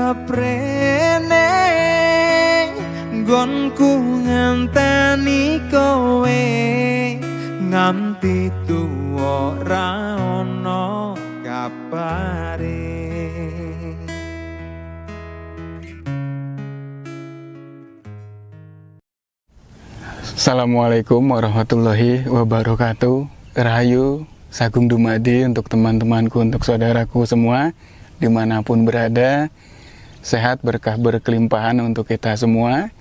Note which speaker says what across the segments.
Speaker 1: keprene nggonku ngenteni kowe nganti tuwa ora ono kabare.
Speaker 2: Assalamualaikum warahmatullahi wabarakatuh. Rahayu, sagung dumadi untuk teman-temanku, untuk saudaraku semua dimanapun berada. Sehat, berkah, berkelimpahan untuk kita semua.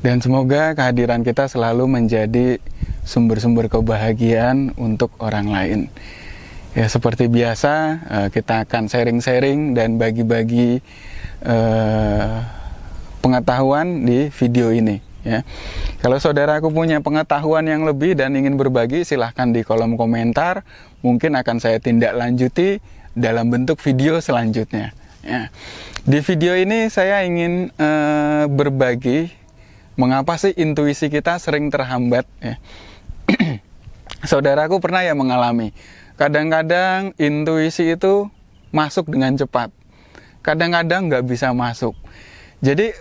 Speaker 2: Dan semoga kehadiran kita selalu menjadi sumber-sumber kebahagiaan untuk orang lain. Ya, seperti biasa kita akan sharing-sharing dan bagi-bagi pengetahuan di video ini. Ya. Kalau saudaraku punya pengetahuan yang lebih dan ingin berbagi, silahkan di kolom komentar. Mungkin akan saya tindak lanjuti dalam bentuk video selanjutnya. Ya. Di video ini saya ingin berbagi mengapa sih intuisi kita sering terhambat. Ya. Saudaraku pernah ya mengalami, kadang-kadang intuisi itu masuk dengan cepat, kadang-kadang nggak bisa masuk. Jadi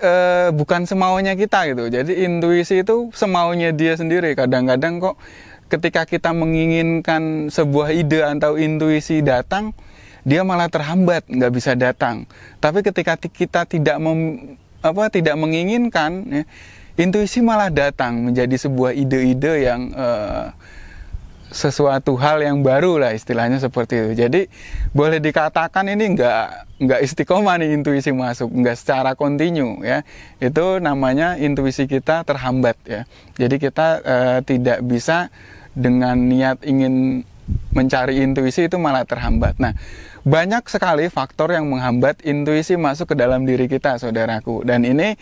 Speaker 2: bukan semaunya kita gitu. Jadi intuisi itu semaunya dia sendiri. Kadang-kadang kok ketika kita menginginkan sebuah ide atau intuisi datang, dia malah terhambat, nggak bisa datang. Tapi ketika kita tidak menginginkan, ya, intuisi malah datang menjadi sebuah ide-ide yang sesuatu hal yang baru lah, istilahnya seperti itu. Jadi boleh dikatakan ini nggak istiqomah nih intuisi masuk, nggak secara kontinu ya. Itu namanya intuisi kita terhambat ya. Jadi kita tidak bisa dengan niat ingin mencari intuisi itu malah terhambat. Nah, banyak sekali faktor yang menghambat intuisi masuk ke dalam diri kita, saudaraku. Dan ini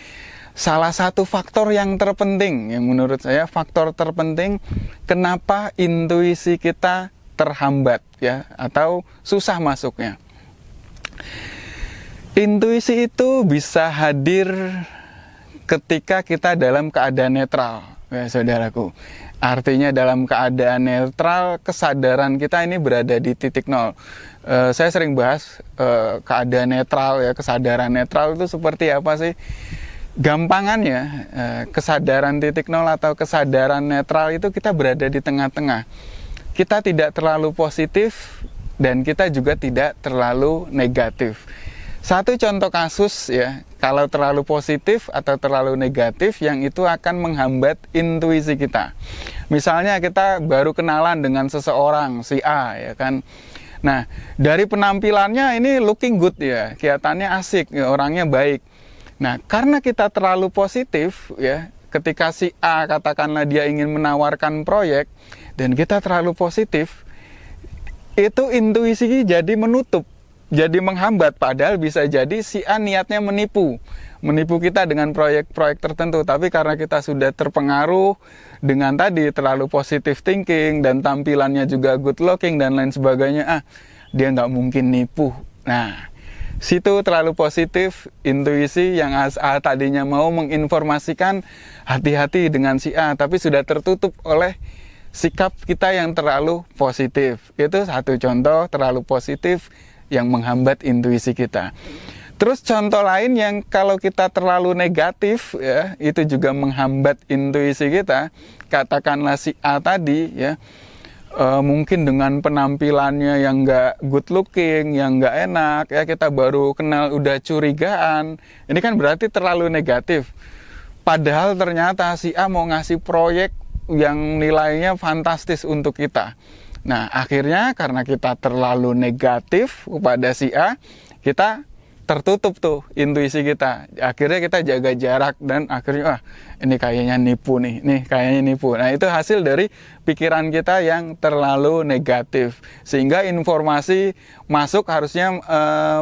Speaker 2: salah satu faktor yang terpenting, yang menurut saya faktor terpenting kenapa intuisi kita terhambat ya, atau susah masuknya. Intuisi itu bisa hadir ketika kita dalam keadaan netral ya, saudaraku. Artinya dalam keadaan netral, kesadaran kita ini berada di titik nol. Saya sering bahas keadaan netral ya, kesadaran netral itu seperti apa sih? Gampangannya, kesadaran titik nol atau kesadaran netral itu kita berada di tengah-tengah. Kita tidak terlalu positif dan kita juga tidak terlalu negatif. Satu contoh kasus ya, kalau terlalu positif atau terlalu negatif, yang itu akan menghambat intuisi kita. Misalnya kita baru kenalan dengan seseorang, si A ya kan. Nah, dari penampilannya ini looking good ya, kelihatannya asik, ya, orangnya baik. Nah, karena kita terlalu positif ya, ketika si A katakanlah dia ingin menawarkan proyek dan kita terlalu positif, itu intuisi jadi menutup, jadi menghambat. Padahal bisa jadi si A niatnya menipu kita dengan proyek-proyek tertentu, tapi karena kita sudah terpengaruh dengan tadi terlalu positive thinking dan tampilannya juga good looking dan lain sebagainya, dia nggak mungkin nipu. Nah, situ terlalu positif, intuisi yang A tadinya mau menginformasikan hati-hati dengan si A, tapi sudah tertutup oleh sikap kita yang terlalu positif. Itu satu contoh terlalu positif yang menghambat intuisi kita. Terus contoh lain yang kalau kita terlalu negatif ya, itu juga menghambat intuisi kita. Katakanlah si A tadi ya, mungkin dengan penampilannya yang nggak good looking, yang nggak enak ya, kita baru kenal udah curigaan, ini kan berarti terlalu negatif. Padahal ternyata si A mau ngasih proyek yang nilainya fantastis untuk kita. Nah, akhirnya karena kita terlalu negatif kepada si A, kita tertutup tuh intuisi kita. Akhirnya kita jaga jarak dan akhirnya ini kayaknya nipu nih kayaknya nipu. Nah, itu hasil dari pikiran kita yang terlalu negatif. Sehingga informasi masuk harusnya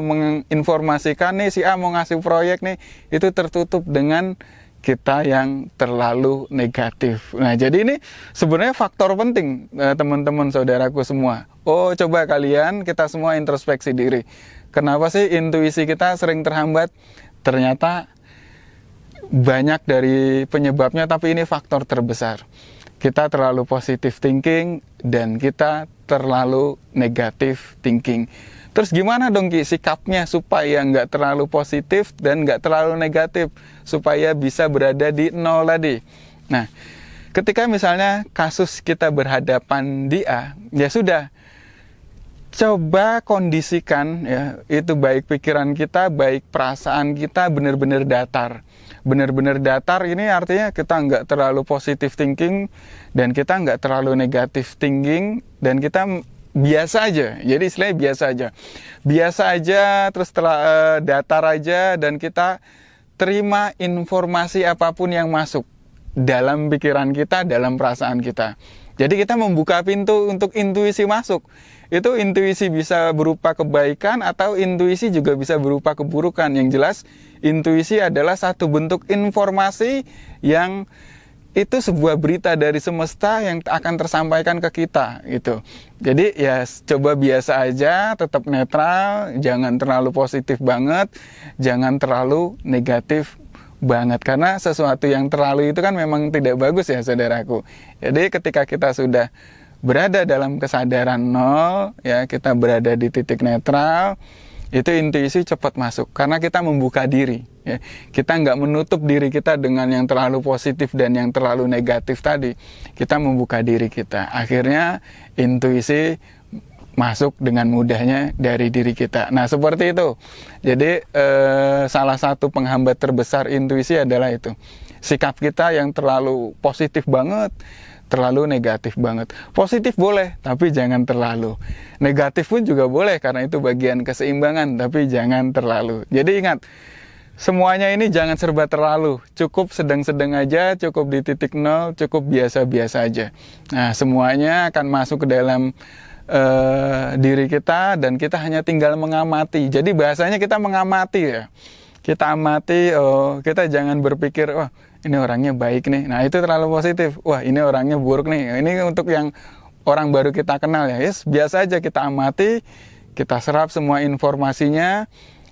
Speaker 2: menginformasikan nih si A mau ngasih proyek nih, itu tertutup dengan kita yang terlalu negatif. Nah, jadi ini sebenarnya faktor penting teman-teman saudaraku semua. Coba kalian, kita semua introspeksi diri. Kenapa sih intuisi kita sering terhambat? Ternyata banyak dari penyebabnya, tapi ini faktor terbesar. Kita terlalu positive thinking dan kita terlalu negative thinking. Terus gimana dong Ki sikapnya supaya nggak terlalu positif dan nggak terlalu negatif, supaya bisa berada di nol tadi. Nah, ketika misalnya kasus kita berhadapan di A, ya sudah, coba kondisikan ya, itu baik pikiran kita, baik perasaan kita benar-benar datar. Benar-benar datar ini artinya kita nggak terlalu positive thinking dan kita nggak terlalu negative thinking dan kita biasa aja. Jadi istilahnya biasa aja. Biasa aja, terus datar aja dan kita terima informasi apapun yang masuk dalam pikiran kita, dalam perasaan kita. Jadi kita membuka pintu untuk intuisi masuk. Itu intuisi bisa berupa kebaikan atau intuisi juga bisa berupa keburukan. Yang jelas intuisi adalah satu bentuk informasi yang itu sebuah berita dari semesta yang akan tersampaikan ke kita gitu. Jadi ya coba biasa aja, tetap netral, jangan terlalu positif banget, jangan terlalu negatif banget, karena sesuatu yang terlalu itu kan memang tidak bagus ya saudaraku. Jadi ketika kita sudah berada dalam kesadaran nol, ya kita berada di titik netral, itu intuisi cepat masuk karena kita membuka diri. Ya. Kita nggak menutup diri kita dengan yang terlalu positif dan yang terlalu negatif tadi. Kita membuka diri kita. Akhirnya intuisi masuk dengan mudahnya dari diri kita. Nah seperti itu. Jadi salah satu penghambat terbesar intuisi adalah itu. Sikap kita yang terlalu positif banget, terlalu negatif banget. Positif boleh, tapi jangan terlalu. Negatif pun juga boleh, karena itu bagian keseimbangan, tapi jangan terlalu. Jadi ingat, semuanya ini jangan serba terlalu. Cukup sedang-sedang aja, cukup di titik nol, cukup biasa-biasa aja. Nah, semuanya akan masuk ke dalam diri kita, dan kita hanya tinggal mengamati. Jadi bahasanya kita mengamati ya. Kita amati, kita jangan berpikir, wah ini orangnya baik nih. Nah itu terlalu positif. Wah ini orangnya buruk nih. Ini untuk yang orang baru kita kenal ya. Yes, biasa aja kita amati, kita serap semua informasinya.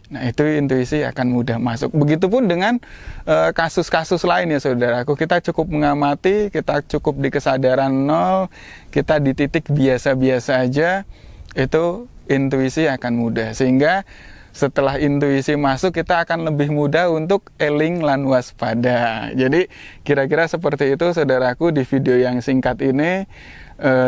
Speaker 2: Nah itu intuisi akan mudah masuk. Begitupun dengan kasus-kasus lain ya saudaraku. Kita cukup mengamati, kita cukup di kesadaran nol, kita di titik biasa-biasa aja. Itu intuisi akan mudah. Sehingga setelah intuisi masuk, kita akan lebih mudah untuk eling lan waspada. Jadi kira-kira seperti itu saudaraku. Di video yang singkat ini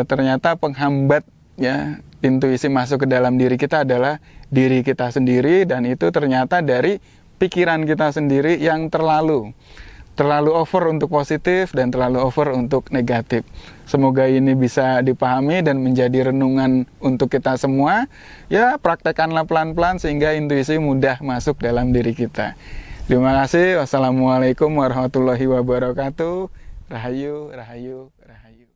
Speaker 2: ternyata penghambat ya intuisi masuk ke dalam diri kita adalah diri kita sendiri, dan itu ternyata dari pikiran kita sendiri yang terlalu over untuk positif dan terlalu over untuk negatif. Semoga ini bisa dipahami dan menjadi renungan untuk kita semua. Ya, praktekkanlah pelan-pelan sehingga intuisi mudah masuk dalam diri kita. Terima kasih. Wassalamualaikum warahmatullahi wabarakatuh. Rahayu, rahayu, rahayu.